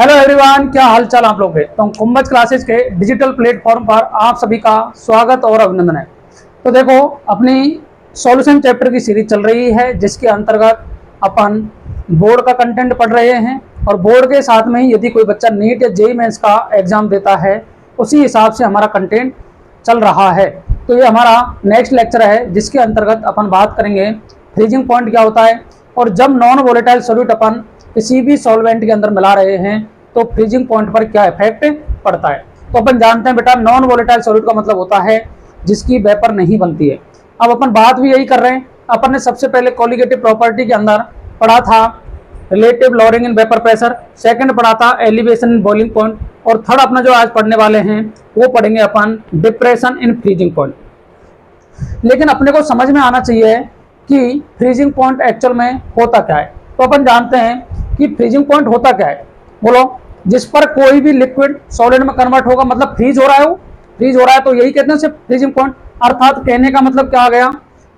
Hello everyone, क्या हाल चाल आप लोग के। तो कुंभज क्लासेस के डिजिटल प्लेटफॉर्म पर आप सभी का स्वागत और अभिनंदन है। तो देखो, अपनी सॉल्यूशन चैप्टर की सीरीज चल रही है जिसके अंतर्गत अपन बोर्ड का कंटेंट पढ़ रहे हैं और बोर्ड के साथ में ही यदि कोई बच्चा नीट या जेईई मेंस का एग्जाम देता है उसी हिसाब से हमारा कंटेंट चल रहा है। तो ये हमारा नेक्स्ट लेक्चर है जिसके अंतर्गत अपन बात करेंगे फ्रीजिंग पॉइंट क्या होता है और जब नॉन वोलेटाइल सॉल्यूट अपन किसी भी सॉल्वेंट के अंदर मिला रहे हैं तो फ्रीजिंग पॉइंट पर क्या इफेक्ट पड़ता है। तो अपन जानते हैं बेटा, नॉन वोलेटाइल सॉल्यूट का मतलब होता है जिसकी वेपर नहीं बनती है। अब अपन बात भी यही कर रहे हैं। अपन ने सबसे पहले कोलिगेटिव प्रॉपर्टी के अंदर पढ़ा था relative lowering in vapour pressure, second पढ़ा था एलिवेशन इन बॉइलिंग पॉइंट और थर्ड अपना जो आज पढ़ने वाले हैं वो पढ़ेंगे अपन डिप्रेशन इन फ्रीजिंग पॉइंट। लेकिन अपने को समझ में आना चाहिए कि फ्रीजिंग पॉइंट एक्चुअल में होता क्या है। तो अपन जानते हैं कि फ्रीजिंग पॉइंट होता क्या है, बोलो। जिस पर कोई भी लिक्विड सॉलिड में कन्वर्ट होगा, मतलब फ्रीज हो रहा है, वो फ्रीज हो रहा है तो यही कहते हैं सिर्फ फ्रीजिंग पॉइंट। अर्थात कहने का मतलब क्या आ गया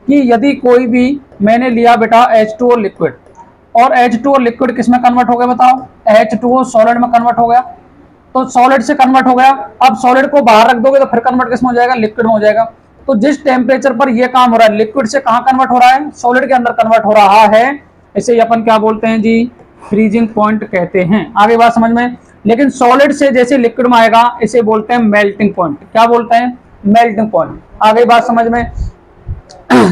कि यदि कोई भी, मैंने लिया बेटा H2O लिक्विड और H2O लिक्विड किस में कन्वर्ट हो गया बताओ, H2O सॉलिड में कन्वर्ट हो गया। तो सॉलिड से कन्वर्ट हो गया, अब सॉलिड को बाहर रख दोगे तो फिर कन्वर्ट किस में हो जाएगा, लिक्विड में हो जाएगा। तो जिस टेम्परेचर पर यह काम हो रहा है, लिक्विड से कहां कन्वर्ट हो रहा है, सॉलिड के अंदर कन्वर्ट हो रहा है, इसे अपन क्या बोलते हैं जी, फ्रीजिंग पॉइंट कहते हैं। आगे बात समझ में। लेकिन सॉलिड से जैसे लिक्विड में आएगा इसे बोलते हैं मेल्टिंग पॉइंट। क्या बोलते हैं, मेल्टिंग पॉइंट। आगे बात समझ में।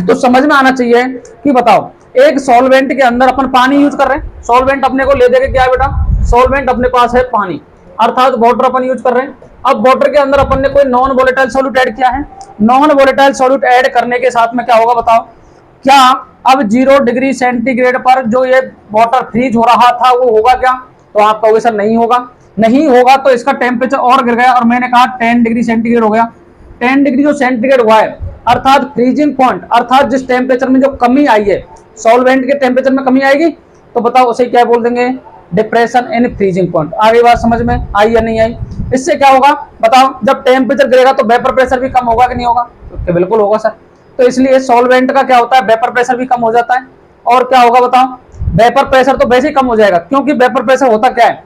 तो समझ में आना चाहिए कि बताओ, एक सॉल्वेंट के अंदर अपन पानी यूज कर रहे हैं, सॉल्वेंट अपने को ले देगा क्या है बेटा, सॉल्वेंट अपने पास है पानी, अर्थात वाटर अपन यूज कर रहे हैं। अब वाटर के अंदर अपन ने कोई नॉन वोलेटाइल सॉल्यूट ऐड किया है, नॉन वोलेटाइल सॉल्यूट ऐड करने के साथ में क्या होगा बताओ, क्या अब 0 डिग्री सेंटीग्रेड पर जो ये वाटर फ्रीज हो रहा था वो होगा क्या? तो आप कहोगे सर नहीं होगा। नहीं होगा तो इसका टेम्परेचर और गिर गया और मैंने कहा 10 डिग्री सेंटीग्रेड हो गया। 10 डिग्री जो सेंटीग्रेड हुआ है अर्थात फ्रीजिंग पॉइंट, अर्थात जिस टेम्परेचर में जो कमी आई है, सॉल्वेंट के टेम्परेचर में कमी आएगी तो बताओ उसे क्या बोल देंगे, डिप्रेशन इन फ्रीजिंग पॉइंट। आगे बात समझ में आई या नहीं आई। इससे क्या होगा बताओ, जब टेम्परेचर गिरेगा तो वेपर प्रेशर भी कम होगा कि नहीं होगा, तो बिल्कुल होगा सर। तो इसलिए सॉल्वेंट का क्या होता है, वेपर प्रेशर भी कम हो जाता है। और क्या होगा बताओ, वेपर प्रेशर तो वैसे ही कम हो जाएगा, क्योंकि वेपर प्रेशर होता क्या है,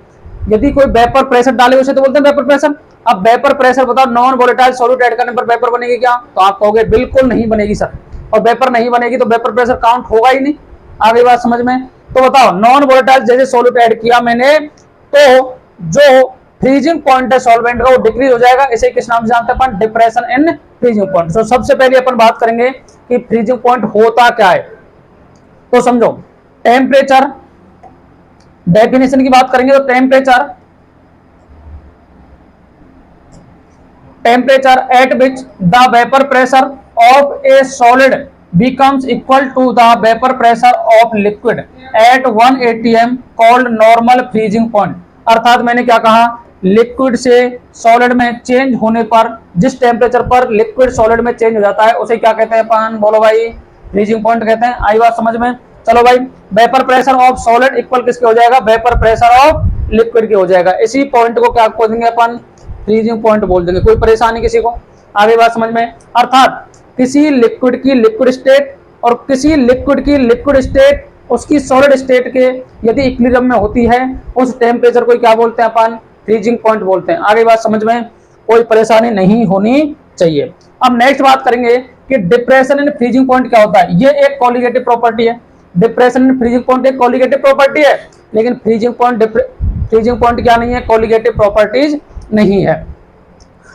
यदि कोई वेपर प्रेशर डाले उसे तो बोलते हैं वेपर प्रेशर। अब वेपर प्रेशर बताओ, नॉन वोलेटाइल सॉल्यूट ऐड करने पर वेपर बनेगी क्या? तो आप कहोगे बिल्कुल नहीं बनेगी सर। और वेपर नहीं बनेगी तो वेपर प्रेशर काउंट होगा ही नहीं। आगे बात समझ में। तो बताओ, नॉन वोलेटाइल जैसे सॉल्यूट ऐड किया मैंने तो जो फ्रीजिंग पॉइंट है सॉल्वेंट का वो डिक्रीज हो जाएगा। इसे किस नाम से जानते हैं अपन, डिप्रेशन इन फ्रीजिंग पॉइंट। तो सबसे पहले अपन बात करेंगे कि फ्रीजिंग पॉइंट होता क्या है। तो समझो, टेम्परेचर डेफिनेशन की बात करेंगे तो temperature at which the vapour pressure of A solid becomes equal to the vapor pressure of liquid at 1 atm called normal freezing point। अर्थात मैंने क्या कहा, लिक्विड से सॉलिड में चेंज होने पर जिस टेम्परेचर पर लिक्विड सॉलिड में चेंज हो जाता है उसे क्या कहते हैं अपन, बोलो भाई, फ्रीजिंग पॉइंट कहते हैं। आई बात समझ में। चलो भाई, vapour pressure of solid equal किसके हो जाएगा, वेपर प्रेशर ऑफ लिक्विड के हो जाएगा। इसी पॉइंट को क्या बोल देंगे अपन, फ्रीजिंग पॉइंट बोल देंगे। कोई परेशानी किसी को? आगे बात समझ में। अर्थात किसी लिक्विड की लिक्विड स्टेट और किसी लिक्विड की लिक्विड स्टेट उसकी सॉलिड स्टेट के यदि इक्विलिब्रियम में होती है उस टेम्परेचर को क्या बोलते हैं अपन, फ्रीजिंग पॉइंट बोलते हैं। आगे बात समझ में, कोई परेशानी नहीं होनी चाहिए। अब नेक्स्ट बात करेंगे कि डिप्रेशन इन फ्रीजिंग पॉइंट क्या होता है। ये एक कोलिगेटिव प्रॉपर्टी है। डिप्रेशन इन फ्रीजिंग पॉइंट एक कोलिगेटिव प्रॉपर्टी है, लेकिन फ्रीजिंग पॉइंट क्या नहीं है, कोलिगेटिव प्रॉपर्टीज नहीं है।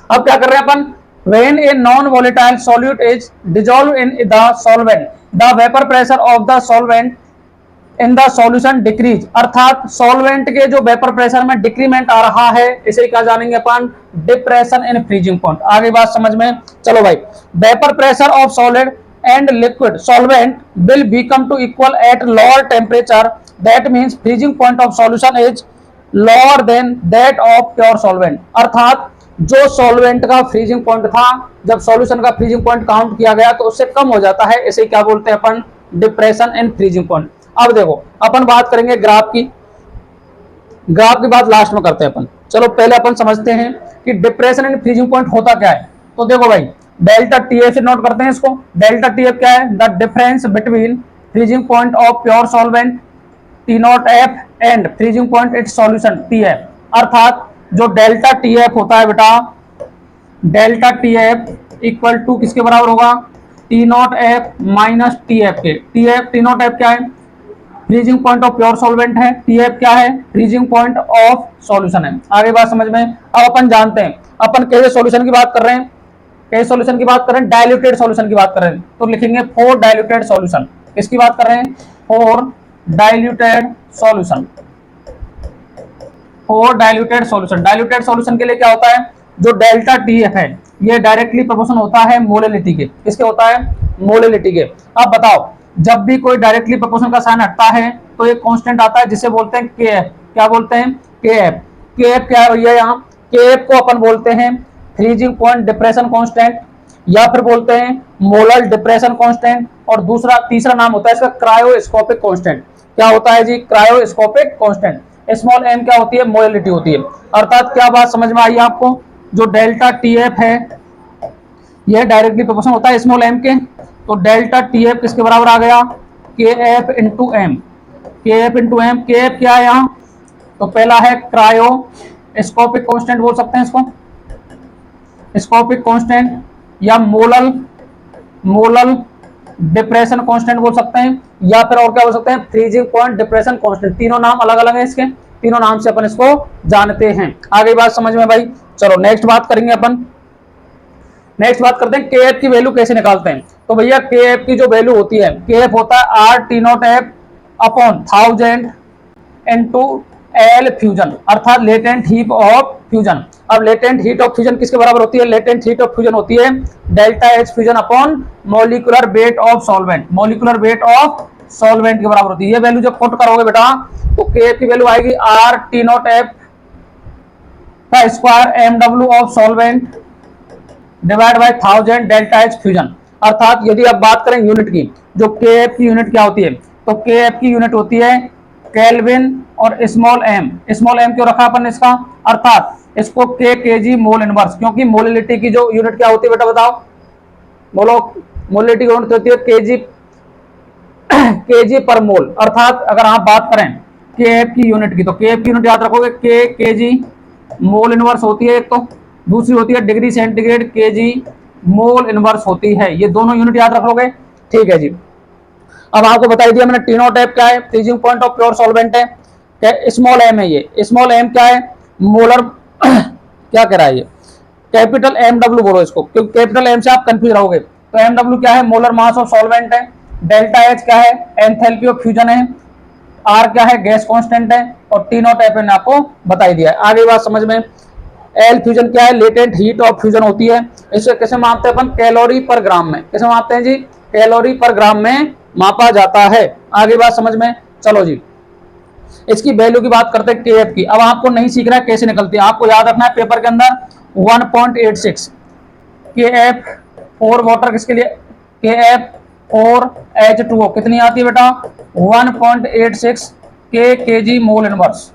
अब क्या कर रहे हैं अपन, when a non-volatile solute is dissolved in the solvent, the vapor pressure of the solvent in the solution decrease। अर्थात सॉल्वेंट के जो वेपर प्रेशर में डिक्रीमेंट आ रहा है इसे क्या जानेंगे अपन, डिप्रेशन इन फ्रीजिंग पॉइंट। आगे बात समझ में। चलो भाई, vapour pressure of solid and liquid solvent will become to equal at lower temperature, that means freezing point of solution is lower than that of pure solvent। अर्थात जो solvent का freezing point था, जब सॉल्यूशन का freezing point count किया गया तो उससे कम हो जाता है, इसे क्या बोलते हैं अपन, डिप्रेशन इन फ्रीजिंग पॉइंट। अब देखो, अपन बात करेंगे ग्राफ की बात लास्ट में करते हैं अपन। चलो पहले अपन समझते हैं कि डिप्रेशन इन फ्रीजिंग पॉइंट होता क्या है। तो देखो भाई, डेल्टा टीएफ से नोट करते हैं इसको। डेल्टा टीएफ क्या है, the difference between freezing point of pure solvent T0F and freezing point its solution TF। अर्थात जो डेल्टा टी एफ होता है बेटा, delta T F equal to किसके बराबर होगा, T not F minus T F के। टी नॉट एफ क्या है, freezing point of pure solvent है, टी एफ क्या है, फ्रीजिंग पॉइंट ऑफ सॉल्यूशन है। आगे बात समझ में। अब अपन जानते हैं, अपन कैसे सॉल्यूशन की बात कर रहे हैं, कैसे सॉल्यूशन की बात कर रहे हैं, डाइल्यूटेड सॉल्यूशन की बात कर रहे हैं, तो लिखेंगे फॉर डाइल्यूटेड सॉल्यूशन। किसकी बात कर रहे हैं, for diluted solution, for diluted solution. Diluted solution के लिए क्या होता है, जो डेल्टा टी एफ है ये डायरेक्टली प्रोपोर्शनल होता है मोलेलिटी के। किसके होता है, मोलेलिटी के। अब बताओ, जब भी कोई डायरेक्टली प्रोपोर्शनल का साइन हटता है तो एक कांस्टेंट आता है जिसे बोलते हैं के एफ। क्या बोलते हैं, के एफ। के एफ क्या है भैया, यहाँ के एफ को अपन बोलते हैं फ्रीजिंग पॉइंट डिप्रेशन कांस्टेंट, या फिर बोलते हैं मोलर डिप्रेशन कांस्टेंट, और दूसरा तीसरा नाम होता है इसका क्रायोस्कोपिक कांस्टेंट। क्या होता है जी, क्रायोस्कोपिक कांस्टेंट। स्मॉल एम क्या होती है, मोलिलिटी होती है। अर्थात क्या बात समझ में आई आपको, जो डेल्टा टी एफ है यह डायरेक्टली प्रोपोर्शनल होता है स्मॉल एम के, तो डेल्टा टी एफ किसके बराबर आ गया, के एफ इंटू एम। के एफ इंटू एम, के एफ क्या है यहाँ, तो पहला है क्रायोस्कोपिक कांस्टेंट बोल सकते हैं इसको, स्कोपिक कांस्टेंट, या मोलल डिप्रेशन कांस्टेंट बोल सकते हैं, या फिर और क्या बोल सकते हैं, फ्रीजिंग पॉइंट डिप्रेशन कांस्टेंट। तीनों नाम अलग अलग हैं इसके, तीनों नाम से अपन इसको जानते हैं। आगे बात समझ में भाई। चलो नेक्स्ट बात करेंगे अपन, नेक्स्ट बात करते हैं के एफ की वैल्यू कैसे निकालते हैं। तो भैया के एफ की जो वैल्यू होती है, के एफ होता है are T not F upon 1000 into L fusion, अर्थात लेटेंट हीट ऑफ फ्यूजन। अब लेटेंट हीट ऑफ फ्यूजन किसके बराबर होती है, लेटेंट हीट ऑफ फ्यूजन होती है delta H fusion upon molecular weight of solvent, molecular weight of solvent के बराबर होती है। ये वैल्यू जब पुट करोगे बेटा तो के एफ की वैल्यू आएगी आर टी नॉट एफ का square M W of solvent divide by 1000 delta H fusion. अर्थात यदि आप बात करें यूनिट की, जो के एफ की यूनिट क्या होती है, तो के एफ की यूनिट होती है केल्विन और स्मॉल एम। स्मॉल एम क्यों रखा अपन इसका, अर्थात इसको के जी मोल इनवर्स, क्योंकि मोलिलिटी की जो यूनिट क्या होती है बेटा बताओ, बोलो, मोलिलिटी की यूनिट होती है के जी पर मोल। अर्थात अगर आप बात करें के एफ की यूनिट की, तो के एफ की यूनिट याद रखोगे के जी मोल इनवर्स होती है एक, तो दूसरी होती है डिग्री सेंटीग्रेड के जी मोल इनवर्स होती है। ये दोनों यूनिट याद रखोगे, ठीक है जी। अब आपको बता दिया मैंने टी नॉट एफ क्या है, freezing point of pure solvent है, स्मॉल एम है, ये स्मॉल एम क्या है, मोलर क्या कह रहा है ये, कैपिटल एम डब्ल्यू बोलो इसको, क्योंकि कैपिटल एम से आप कंफ्यूज रहोगे। तो एम डब्ल्यू क्या है, मोलर मास ऑफ सॉल्वेंट है, डेल्टा एच क्या है, एंथैल्पी ऑफ फ्यूजन है, आर क्या है, गैस कांस्टेंट है, और टी नॉट एफ ने आपको बता दिया है। आगे बात समझ में। एल फ्यूजन क्या है, लेटेंट हीट ऑफ फ्यूजन होती है। इसे कैसे मापते हैं अपन, कैलोरी पर ग्राम में। कैसे मापते हैं जी, कैलोरी पर ग्राम में मापा जाता है। आगे बात समझ में। चलो जी, इसकी वैल्यू की बात करते हैं के एफ की। अब आपको नहीं सीखना है कैसे निकलती है, आपको याद रखना है पेपर के अंदर 1.86 के एफ और वाटर किसके लिए, के एफ और H2O कितनी आती है बेटा, 1.86 के जी मोल इनवर्स,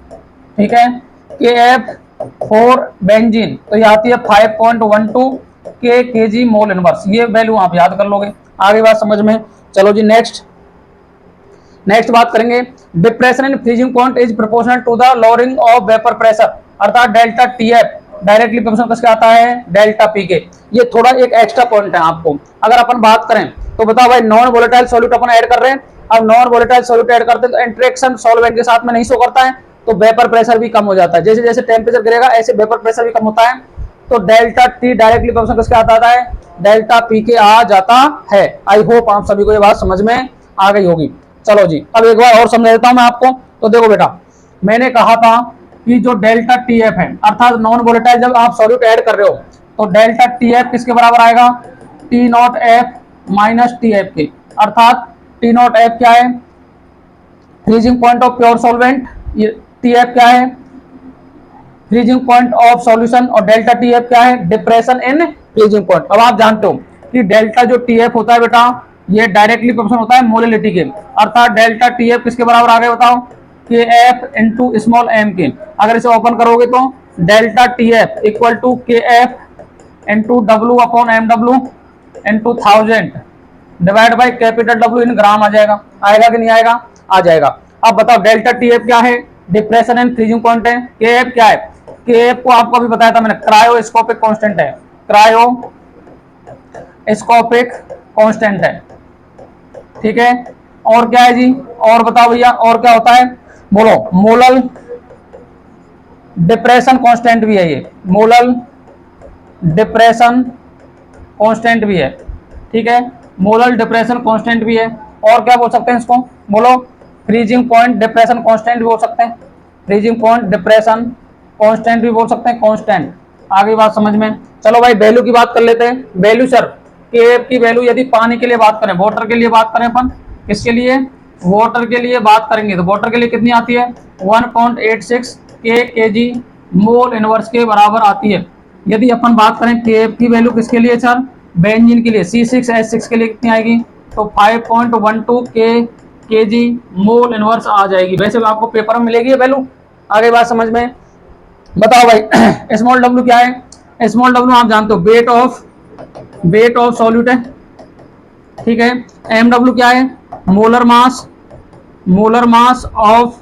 ठीक है। के एफ फॉर बेंजीन तो ये आती है 5.12 के जी मोल इनवर्स। ये वैल्यू आप याद कर लोगे। आगे बात समझ में। चलो जी नेक्स्ट बात करेंगे, depression in freezing point is proportional to the lowering of vapour pressure, अर्थात delta T F directly proportional किसके आता है, डेल्टा पी के। ये थोड़ा एक एक्स्ट्रा पॉइंट है आपको। अगर अपन बात करें तो बताओ भाई, नॉन वोलेटाइल सॉल्यूट अपन ऐड कर रहे हैं। अब नॉन वोलेटाइल सॉल्यूट ऐड करते हैं तो इंटरेक्शन सॉल्वेंट के साथ में नहीं शो करता है, तो वेपर प्रेशर भी कम हो जाता है। जैसे जैसे टेम्परेचर गिरेगा ऐसे वेपर प्रेशर भी कम होता है। तो डेल्टा टी डायरेक्टली प्रोपोर्शनल किसके आता है, डेल्टा पी के आ जाता है। आई होप आप सभी को ये बात समझ में आ गई होगी। चलो जी, अब एक बार और समझा देता हूं मैं आपको। तो देखो बेटा, मैंने कहा था कि जो डेल्टा टी एफ है, अर्थात नॉन वोलेटाइल जब आप सॉल्यूट ऐड कर रहे हो तो डेल्टा टी एफ किसके बराबर आएगा, T not F minus T F के। अर्थात टी नॉट एफ क्या है, freezing point of pure solvent, ये टी एफ क्या है, फ्रीजिंग पॉइंट ऑफ सॉल्यूशन, और डेल्टा टी एफ क्या है, डिप्रेशन इन फ्रीजिंग पॉइंट। अब आप जानते हो कि डेल्टा जो टी एफ होता है बेटा, ये डायरेक्टली प्रोपोर्शनल होता है मोलिलिटी के। अर्थात डेल्टा टी एफ किसके बराबर आ गए बताओ, के एफ इंटू स्मॉल एम के। अगर इसे ओपन करोगे तो delta T F equal to K F into W upon M W into 1000 divide by capital W in gram आ जाएगा। आएगा कि नहीं आएगा, आ जाएगा। अब बताओ डेल्टा टी एफ क्या है, डिप्रेशन एंड फ्रीजिंग पॉइंट है। के एफ क्या है, के एफ को आपको अभी बताया था मैंने, क्रायोस्कोपिक कांस्टेंट है, क्रायोस्कोपिक कांस्टेंट है, ठीक है। और क्या है जी, और बताओ भैया, और क्या होता है, बोलो। मोलल डिप्रेशन कांस्टेंट भी है ये, मोलल डिप्रेशन कांस्टेंट भी है, ठीक है, मोलल डिप्रेशन कांस्टेंट भी है। और क्या बोल सकते हैं इसको, बोलो। फ्रीजिंग पॉइंट डिप्रेशन कांस्टेंट भी बोल सकते हैं, फ्रीजिंग पॉइंट डिप्रेशन कांस्टेंट भी बोल सकते हैं, कांस्टेंट। आगे बात समझ में। चलो भाई वैल्यू की बात कर लेते हैं। वैल्यू सर, केएफ की वैल्यू यदि पानी के लिए बात करें, वाटर के लिए बात करें अपन, किसके लिए, वाटर के लिए बात करेंगे, तो वाटर के लिए कितनी आती है, 1.86 केजी मोल इनवर्स के बराबर आती है। यदि अपन बात करें केएफ की वैल्यू किसके लिए सर, बेंजीन के लिए, C6H6 के लिए कितनी आएगी, तो 5.12 केजी मोल इनवर्स आ जाएगी। वैसे भी आपको पेपर में मिलेगी ये वैल्यू। आगे बात समझ में। बताओ भाई स्मॉल डब्ल्यू क्या है, स्मॉल डब्ल्यू आप जानते हो वेट ऑफ सॉल्यूट है, ठीक है। एम डब्ल्यू क्या है, मोलर मास ऑफ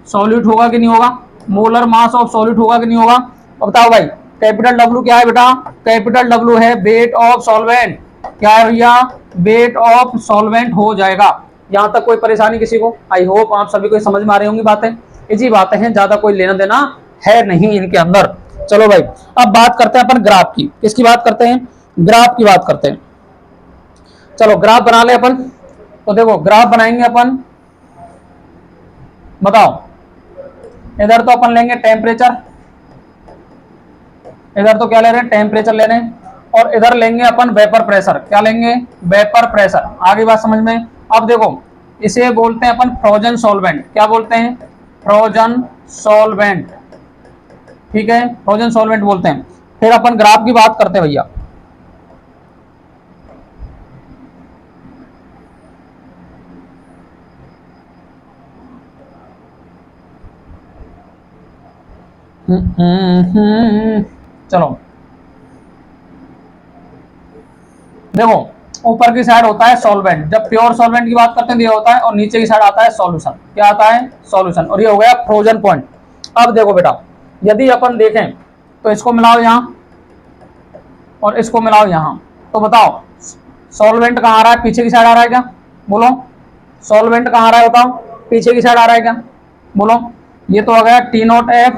सॉल्यूट होगा कि नहीं होगा, मोलर मास ऑफ सॉल्यूट होगा कि नहीं होगा। बताओ भाई कैपिटल डब्ल्यू क्या है बेटा, कैपिटल डब्ल्यू है वेट ऑफ सॉल्वेंट, क्या है भैया, वेट ऑफ सॉल्वेंट हो जाएगा। यहां तक कोई परेशानी किसी को, आई होप आप सभी को समझ में आ रही होंगी बातें, इसी बातें हैं, ज्यादा कोई लेना देना है नहीं इनके अंदर। चलो भाई अब बात करते हैं अपन ग्राफ की, किसकी बात करते हैं, ग्राफ की बात करते हैं। चलो ग्राफ बना ले अपन, तो देखो ग्राफ बनाएंगे अपन, बताओ। इधर तो अपन लेंगे टेम्परेचर, इधर तो क्या ले रहे हैं, टेम्परेचर ले रहे हैं, और इधर लेंगे अपन वेपर प्रेशर, क्या लेंगे, वेपर प्रेशर। आगे बात समझ में। अब देखो इसे बोलते हैं अपन फ्रोजन सॉल्वेंट, क्या बोलते हैं, फ्रोजन सॉल्वेंट, ठीक है, फ्रोजन सॉल्वेंट बोलते हैं। फिर अपन ग्राफ की बात करते हैं भैया। चलो देखो ऊपर की साइड होता है सॉल्वेंट, जब प्योर सॉल्वेंट की बात करते हैं तो ये होता है, और नीचे की साइड आता है सॉल्यूशन, क्या आता है, सॉल्यूशन, और ये हो गया फ्रोजन पॉइंट। अब देखो बेटा यदि अपन देखें तो इसको मिलाओ यहाँ और इसको मिलाओ यहाँ, तो बताओ सॉल्वेंट कहाँ आ रहा है, पीछे की साइड आ रहा है क्या, बोलो। सॉल्वेंट कहाँ आ रहा है बताओ, पीछे की साइड आ रहा है क्या, बोलो। ये तो आ गया T0F,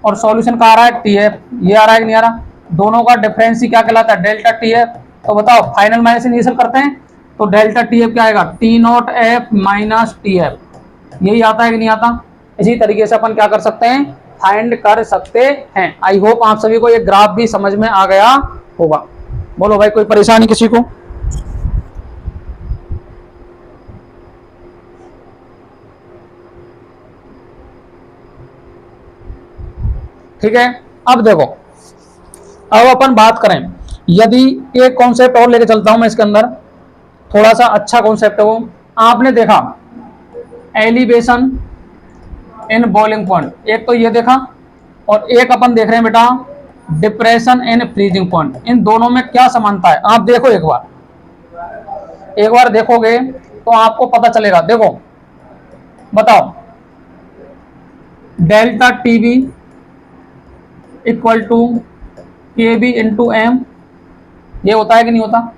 और सॉल्यूशन कहाँ आ रहा है, TF, ये आ रहा है कि नहीं आ रहा, दोनों का डिफरेंस ही क्या कहलाता है, डेल्टा TF। तो बताओ फाइनल माइनस इनिशियल करते हैं तो डेल्टा TF क्या आएगा, T0F माइनस TF, यही आता है कि नहीं आता। इसी तरीके से अपन क्या कर सकते हैं, फाइंड कर सकते हैं। आई होप आप सभी को ये ग्राफ भी समझ में आ गया होगा। बोलो भाई कोई परेशानी किसी को, ठीक है। अब देखो अब अपन बात करें, यदि एक कॉन्सेप्ट और लेके चलता हूं मैं इसके अंदर, थोड़ा सा अच्छा कॉन्सेप्ट है वो। आपने देखा एलिवेशन इन बॉइलिंग पॉइंट, एक तो ये देखा, और एक अपन देख रहे हैं बेटा डिप्रेशन इन फ्रीजिंग पॉइंट। इन दोनों में क्या समानता है आप देखो, एक बार देखोगे तो आपको पता चलेगा। देखो बताओ delta TB equal to K B into M, ये होता है कि नहीं होता,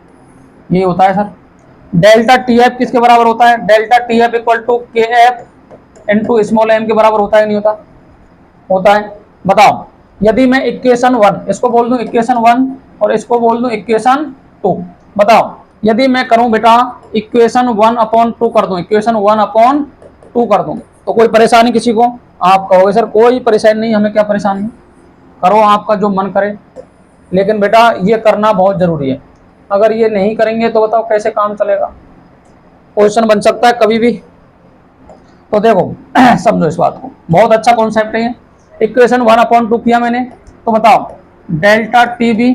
ये होता है सर। डेल्टा टी एफ किसके बराबर होता है, delta T F equal to K F into small M के बराबर होता है कि नहीं होता, होता है। बताओ यदि मैं इक्वेशन 1 इसको बोल दूं इक्वेशन 1 और इसको बोल दूं इक्वेशन 2, बताओ यदि मैं करूं बेटा इक्वेशन 1/2 कर दूं, इक्वेशन 1/2 कर दूं, तो कोई परेशानी किसी को, आप कहोगे सर कोई परेशानी नहीं, हमें क्या परेशानी, करो आपका जो मन करे, लेकिन बेटा ये करना बहुत जरूरी है। अगर ये नहीं करेंगे तो बताओ कैसे काम चलेगा, क्वेश्चन बन सकता है कभी भी। तो देखो समझो इस बात को, बहुत अच्छा कॉन्सेप्ट है। इक्वेशन 1/2 किया मैंने, तो बताओ delta T B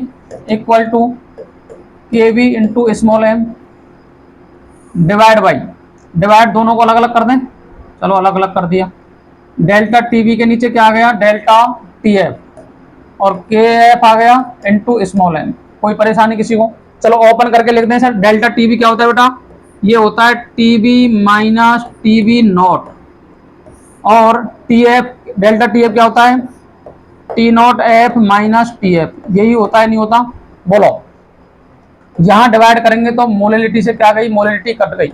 equal to K B into small M divide दोनों को अलग अलग कर दें, चलो अलग अलग कर दिया। डेल्टा टी बी के नीचे क्या आ गया, डेल्टा टी एफ, और के एफ आ गया इंटू स्मॉल एम, कोई परेशानी किसी को। चलो ओपन करके लिख दें सर, डेल्टा टीबी क्या होता है बेटा, ये होता है टीबी माइनस टीबी नॉट, और T F, delta T F क्या होता है, T not F minus T F, यही होता है नहीं होता, बोलो। यहां डिवाइड करेंगे तो मोलिलिटी से क्या गई, मोलिलिटी कट गई,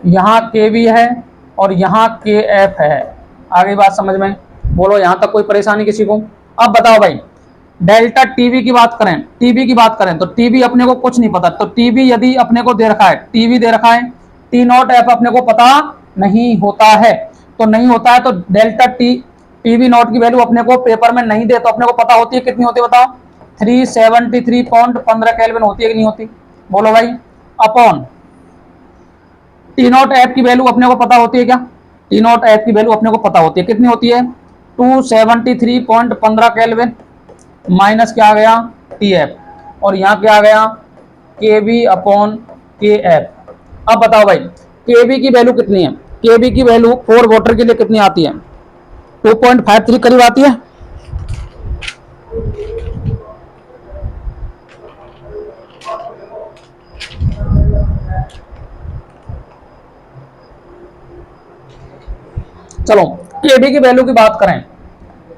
यहाँ के भी है और यहाँ के एफ है। आगे बात समझ में, बोलो यहां तक कोई परेशानी किसी को। अब बताओ भाई, डेल्टा टीवी की बात करें, टीबी की बात करें तो टीबी अपने को कुछ नहीं पता, तो टीबी यदि अपने को दे रखा है, टीबी दे रखा है, टी नॉट एफ अपने को पता नहीं होता है, तो नहीं होता है तो डेल्टा टीबी नॉट की वैल्यू अपने को पेपर में नहीं दे तो अपने को पता होती है, कितनी होती है बताओ, 373.15 केल्विन होती है कि नहीं होती, बोलो भाई। अपॉन टी नॉट एफ की वैल्यू अपने को पता होती है क्या, टी नॉट एफ की वैल्यू अपने को पता होती है, कितनी होती है, 273.15 केल्विन माइनस क्या आ गया, टी एफ, और यहाँ क्या आ गया, के बी अपॉन के एफ। अब बताओ भाई, के बी की वैल्यू कितनी है, के बी की वैल्यू 4 वाटर के लिए कितनी आती है, 2.53 करीब आती है। चलो केबी की वैल्यू की बात करें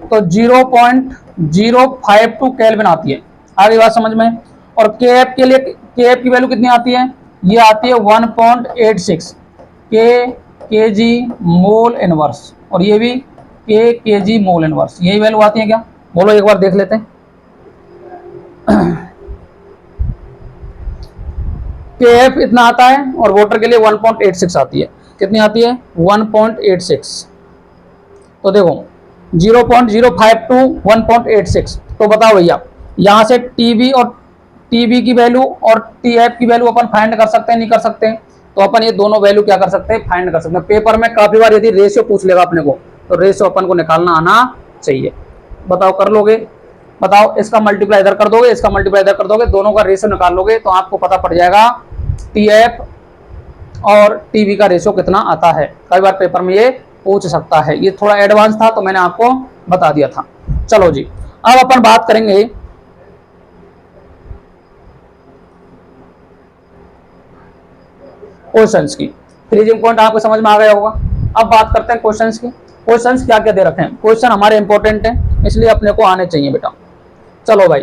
तो 0.052 केल्विन आती है, आगे बात समझ में। और के एफ के लिए, के एफ की वैल्यू कितनी आती है, ये आती है 1.86 के जी मोल इनवर्स, और ये भी के जी मोल इनवर्स, यही वैल्यू आती है क्या, बोलो एक बार देख लेते हैं। के एफ इतना आता है और वाटर के लिए 1.86 आती है, कितनी आती है 1.86, तो देखो 0.052 1.86, तो बताओ भैया यहां से टीबी और टीबी की वैल्यू और टीएफ की वैल्यू अपन फाइंड कर सकते हैं नहीं कर सकते, तो अपन ये दोनों वैल्यू क्या कर सकते हैं, फाइंड कर सकते हैं। पेपर में काफी बार यदि रेशियो पूछ लेगा अपने को तो रेशियो अपन को निकालना आना चाहिए, बताओ कर लोगे, बताओ इसका मल्टीप्लाई इधर कर दोगे, इसका मल्टीप्लाई इधर कर दोगे, दोनों का रेशियो निकाल लोगे तो आपको पता पड़ जाएगा टीएफ और टीबी का रेशियो कितना आता है, कई बार पेपर में ये पूछ सकता है, ये थोड़ा एडवांस था तो मैंने आपको बता दिया था। चलो जी, अब अपन बात करेंगे क्वेश्चंस की, फ्रीजिंग पॉइंट आपको समझ में आ गया होगा। अब बात करते हैं क्वेश्चंस की, क्वेश्चंस क्या क्या दे रखे हैं, क्वेश्चन हमारे इंपॉर्टेंट हैं इसलिए अपने को आने चाहिए बेटा। चलो भाई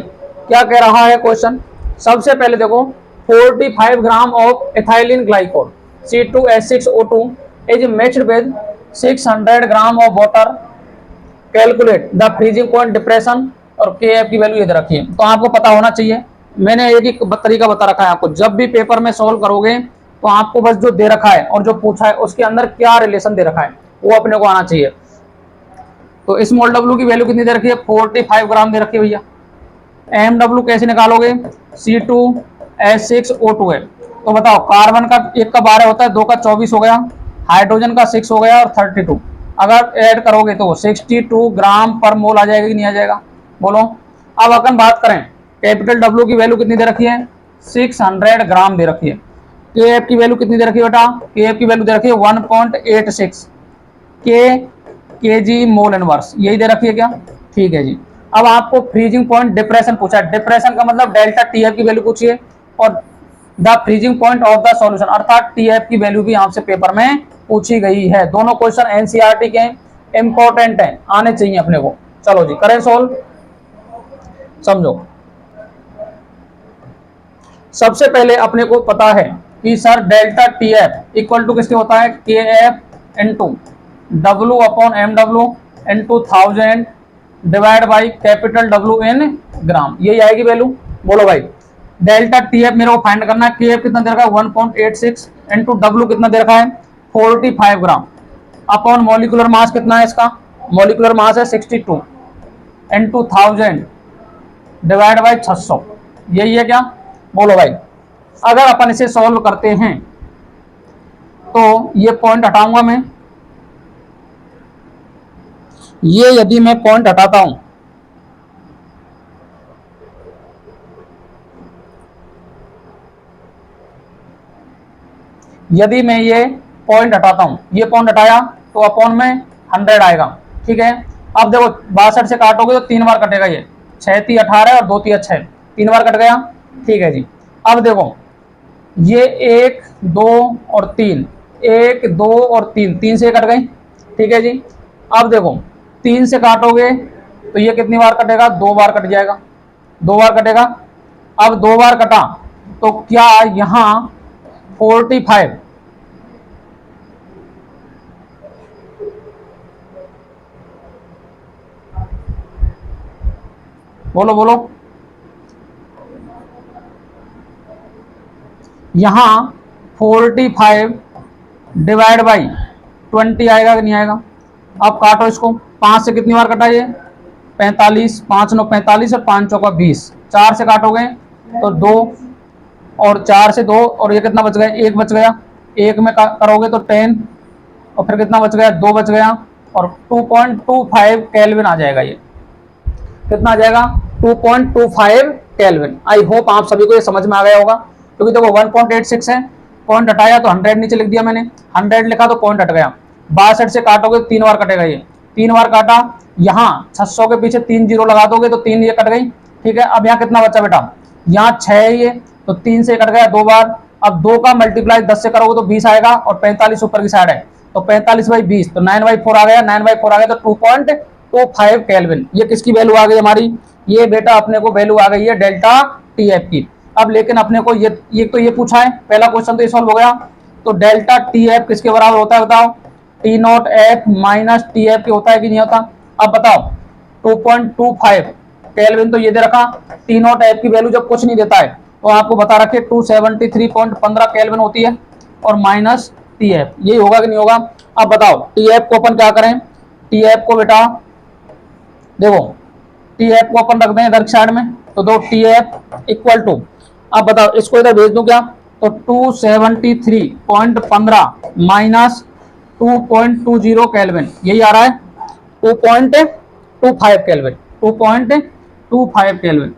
क्या कह रहा है क्वेश्चन, सबसे पहले देखो 45 gram of ethylene glycol C2H6O2 is mixed with 600 gram of water, calculate the freezing point depression, और के एफ की वैल्यू ये दे रखी है, तो आपको पता होना चाहिए। मैंने एक ही तरीका बता रखा है आपको, जब भी पेपर में सॉल्व करोगे तो आपको बस जो दे रखा है और जो पूछा है उसके अंदर क्या रिलेशन दे रखा है वो अपने को आना चाहिए। तो स्मॉल डब्ल्यू की वैल्यू कितनी दे रखी है, 45 ग्राम दे रखी है भैया। एम डब्ल्यू कैसे निकालोगे, C2H6O2 है, तो बताओ कार्बन का 1 का 12 होता है, 2 का 24 हो गया, हाइड्रोजन का 6 हो गया और 32, अगर ऐड करोगे तो 62 ग्राम पर मोल आ जाएगा कि नहीं आ जाएगा, बोलो। अब अपन बात करें कैपिटल डब्ल्यू की वैल्यू कितनी दे रखी है, 600 ग्राम दे रखी है। के एफ की वैल्यू कितनी दे रखी है बेटा, के एफ की वैल्यू दे रखी है 1.86 के जी मोल इनवर्स, यही दे रखी है क्या, ठीक है जी। अब आपको फ्रीजिंग पॉइंट डिप्रेशन पूछा है, डिप्रेशन का मतलब डेल्टा टीएफ की वैल्यू पूछी है और the freezing point of the solution, अर्थात टीएफ की वैल्यू भी आपसे पेपर में पूछी गई है। दोनों क्वेश्चन एनसीईआरटी के इंपॉर्टेंट हैं, आने चाहिए अपने को। चलो जी करें सोल्व, समझो। सबसे पहले अपने को पता है कि sir delta TF equal to किसके होता है, K F into W upon M W into 1000 divide by capital W in gram, यही आएगी वैल्यू, बोलो भाई। डेल्टा टीएफ मेरे को फाइंड करना है, के एफ कितना दे रखा है 1.86 इंटू डब्ल्यू कितना दे रखा है 45 ग्राम अपॉन मॉलिक्यूलर मास कितना है इसका, मॉलिक्यूलर मास है 62 इंटू 1000 डिवाइड बाई 600, यही है क्या, बोलो भाई। अगर अपन इसे सॉल्व करते हैं तो ये पॉइंट हटाऊंगा मैं, ये यदि मैं पॉइंट हटाता हूं यदि मैं ये पॉइंट हटाता हूं, ये पॉइंट हटाया तो अपॉन में 100 आएगा, ठीक है। अब देखो 62 से काटोगे तो 3 बार कटेगा, ये 6 × 18 और 2 × 6, 3 बार कट गया, ठीक है जी। अब देखो ये 1 2 और 3, 1 2 और 3, 3 से कट गई, ठीक है जी। अब देखो 3 से काटोगे तो ये कितनी बार कटेगा, 2 बार कट जाएगा, 2 बार कटेगा। अब 2 बार कटा तो क्या यहां 45, बोलो बोलो, यहां 45 डिवाइड बाई 20 आएगा कि नहीं आएगा। अब काटो इसको, 5 से कितनी बार कटा ये, 45, 5 9 45 और 5 चौका 20, 4 से काटोगे तो 2 और 4 से 2 और ये कितना बच गया, 1 बच गया, 1 में करोगे तो 10 और फिर कितना बच गया, 2 बच गया और 2.25 केल्विन आ जाएगा। ये कितना आ जाएगा, 2.25 केल्विन। आई होप आप सभी को ये समझ में आ गया होगा, क्योंकि देखो 1.86 है, पॉइंट हटाया तो 100 नीचे लिख दिया मैंने, 100 लिखा तो पॉइंट हट गया। 62 से काटोगे तो 3 बार कटेगा, ये 3 बार काटा, यहाँ 600 के पीछे 3 जीरो लगा दोगे तो 3 ये कट गई, ठीक है। अब यहाँ कितना बचा बेटा, यहाँ 6 है ये, तो 3 से कट गया 2 बार। अब 2 का मल्टीप्लाई 10 से करोगे तो 20 आएगा और 45 ऊपर की साइड है तो 45/20, तो 9/4 आ गया, 9/4 आ गया तो 2.25 केल्विन। ये किसकी वैल्यू आ गई हमारी, ये बेटा अपने को वैल्यू आ गई है डेल्टा टीएफ की। अब लेकिन अपने को ये तो ये पूछा है, पहला क्वेश्चन तो ये सॉल्व हो गया। तो डेल्टा टीएफ किसके बराबर होता है बताओ, T not F minus TF के होता है कि नहीं होता। अब बताओ 2.25 केल्विन तो ये दे रखा, टी नॉट एफ की वैल्यू जब कुछ नहीं देता है तो आपको बता रखे 273.15 केल्विन होती है और माइनस टीएफ, यही होगा कि नहीं होगा। अब बताओ टीएफ को अपन क्या करें, टीएफ को बेटा देखो, टीएफ को अपन रख दें इधर साइड में, तो दो टीएफ इक्वल टू, अब बताओ इसको इधर भेज दूं क्या, तो 273.15 माइनस 2.20 केल्विन, यही आ रहा है 2.25 केल्विन, 2.25 केल्विन।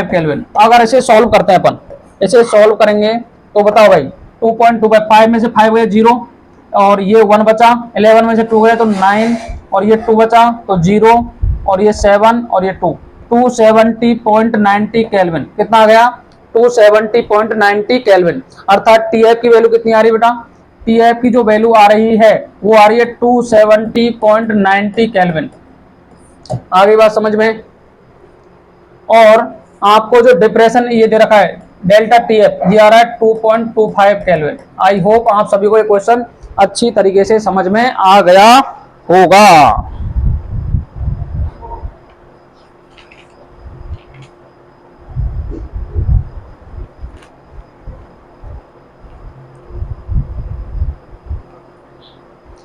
केल्विन। अगर इसे सॉल्व करते हैं अपन, इसे सॉल्व करेंगे तो बताओ भाई 2.25 में से 5 गए 0 और ये 1 बचा, 11 में से 2 गए तो 9 और ये 2 बचा तो 0 और ये 7 और ये 2, 270.90 केल्विन। कितना आ गया, 270.90 केल्विन। अर्थात टीएफ की वैल्यू कितनी आ रही है बेटा, टीएफ की जो वैल्यू आ रही है वो आ रही है 270.90 केल्विन। आ गई बात समझ में। और आपको जो डिप्रेशन ये दे रखा है डेल्टा टीएफ, ये आ रहा है 2.25 केल्विन। आई होप आप सभी को ये क्वेश्चन अच्छी तरीके से समझ में आ गया होगा।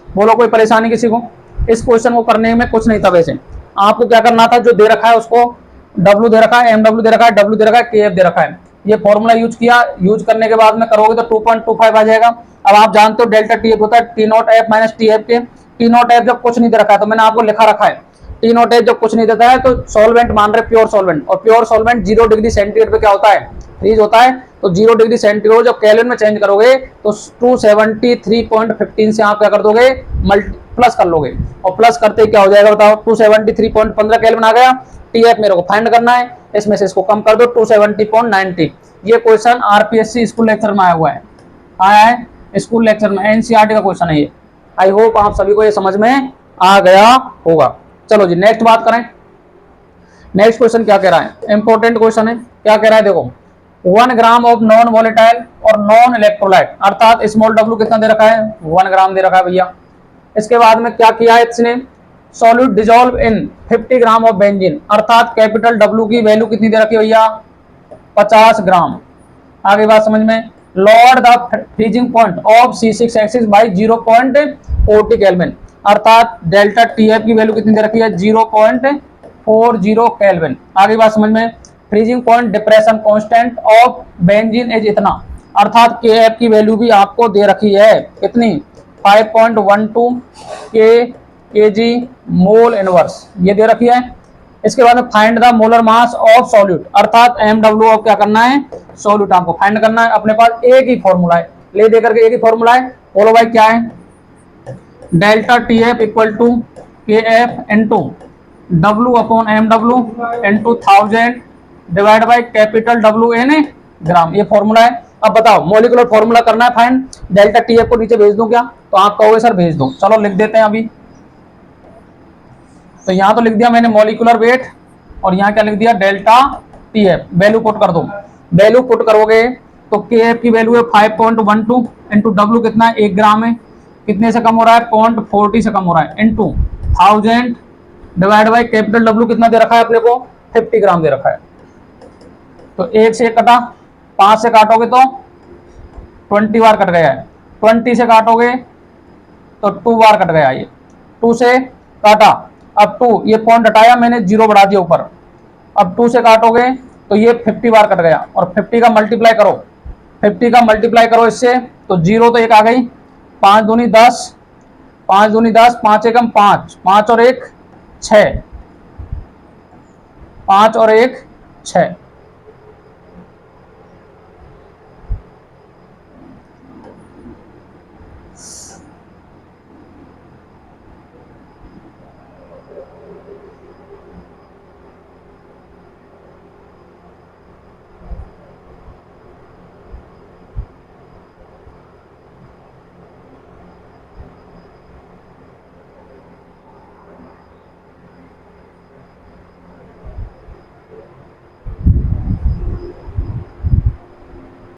बोलो कोई परेशानी किसी को, इस क्वेश्चन को करने में कुछ नहीं था। वैसे आपको क्या करना था, जो दे रखा है उसको W दे रखा है, MW दे रखा है, W दे रखा है, KF दे रखा है, ये फॉर्मूला यूज किया, यूज करने के बाद में करोगे तो 2.25 आ जाएगा। अब आप जानते हो डेल्टा टीएफ होता है T not F minus TF के। टी नॉट एफ जब कुछ नहीं दे रखा है तो मैंने आपको लिखा रखा है, टी नॉट एफ जब कुछ नहीं देता है तो सॉल्वेंट मान रहे प्योर सॉल्वेंट, और प्योर सॉल्वेंट 0 डिग्री सेंटीग्रेड पे क्या होता है, फ्रीज होता है। तो 0 डिग्री सेंटीग्रेड जब केल्विन में चेंज करोगे तो 273.15 से आप क्या कर दोगे, प्लस कर लोगे, और प्लस करते क्या हो जाएगा बताओ, 273.15 केल्विन आ गया। टीएफ मेरे को फाइंड करना है, इसमें से इसको कम कर दो 270.90। ये क्वेश्चन आरपीएससी स्कूल लेक्चर में आया है स्कूल लेक्चर में, एनसीईआरटी का क्वेश्चन है ये। आई होप आप सभी को ये समझ में आ गया होगा। चलो जी नेक्स्ट बात करें। नेक्स्ट क्वेश्चन क्या कह रहा है, इंपॉर्टेंट क्वेश्चन है। क्या कह रहा है देखो, 1 ग्राम ऑफ नॉन वोलेटाइल और नॉन इलेक्ट्रोलाइट, अर्थात स्मॉल डब्ल्यू कितना दे रखा है, 1 ग्राम दे रखा है भैया। इसके बाद में क्या किया है इसने, solute dissolve in 50 gram of benzene, अर्थात कैपिटल डब्ल्यू की वैल्यू कितनी दे रखी है भैया, 50 ग्राम। आगे बात समझ में। Lord the freezing point of C6 axis by 0.40 kelvin, अर्थात डेल्टा टीएफ की वैल्यू कितनी दे रखी है, 0.40 केल्विन। आगे बात समझ में। Freezing point depression constant of benzene is इतना, अर्थात केएफ की वैल्यू भी आपको दे रखी है कितनी, 5.12 केजी मोल इनवर्स, ये दे रखी है। इसके बाद में find the molar mass of solute, अर्थात एमडब्ल्यू ऑफ क्या करना है, सॉल्यूट आपको फाइंड करना है। अपने पास एक ही फॉर्मूला है, ले देकर के एक ही फॉर्मूला है। बोलो भाई क्या है, delta T F equal to K F into W upon M W into 1000 divide by capital W in gram, ये फॉर्मूला है। अब बताओ मॉलिक्यूलर फॉर्मूला करना है फाइंड, डेल्टा टी एफ को नीचे भेज दूं क्या? तो आप कहोगे सर भेज दो, चलो लिख देते हैं अभी। तो यहां तो लिख दिया मैंने मॉलिक्यूलर वेट, और यहां क्या लिख दिया delta T F. Value put कर दो, वैल्यू पुट करोगे तो के एफ की वैल्यू है 5.12 इंटू डब्ल्यू कितना है 1 ग्राम है, कितने से कम हो रहा है 0.40 से कम हो रहा है, into 1000 divide by capital W कितना दे रखा है अपने को 50 ग्राम दे रखा है। तो 1 से 1 कटा, 5 से काटोगे तो 20 बार कट गया है, 20 से काटोगे तो 2 बार कट गया, ये 2 से काटा, अब 2 ये पॉइंट हटाया मैंने, 0 बढ़ा दिया ऊपर, अब 2 से काटोगे तो ये 50 बार कट गया, और 50 का मल्टीप्लाई करो, 50 का मल्टीप्लाई करो इससे तो 0 तो 1 आ गई, 5 दूनी 10, 5 दूनी 10, 5 एकम 5, 5 और 1 6, 5 और 1 6,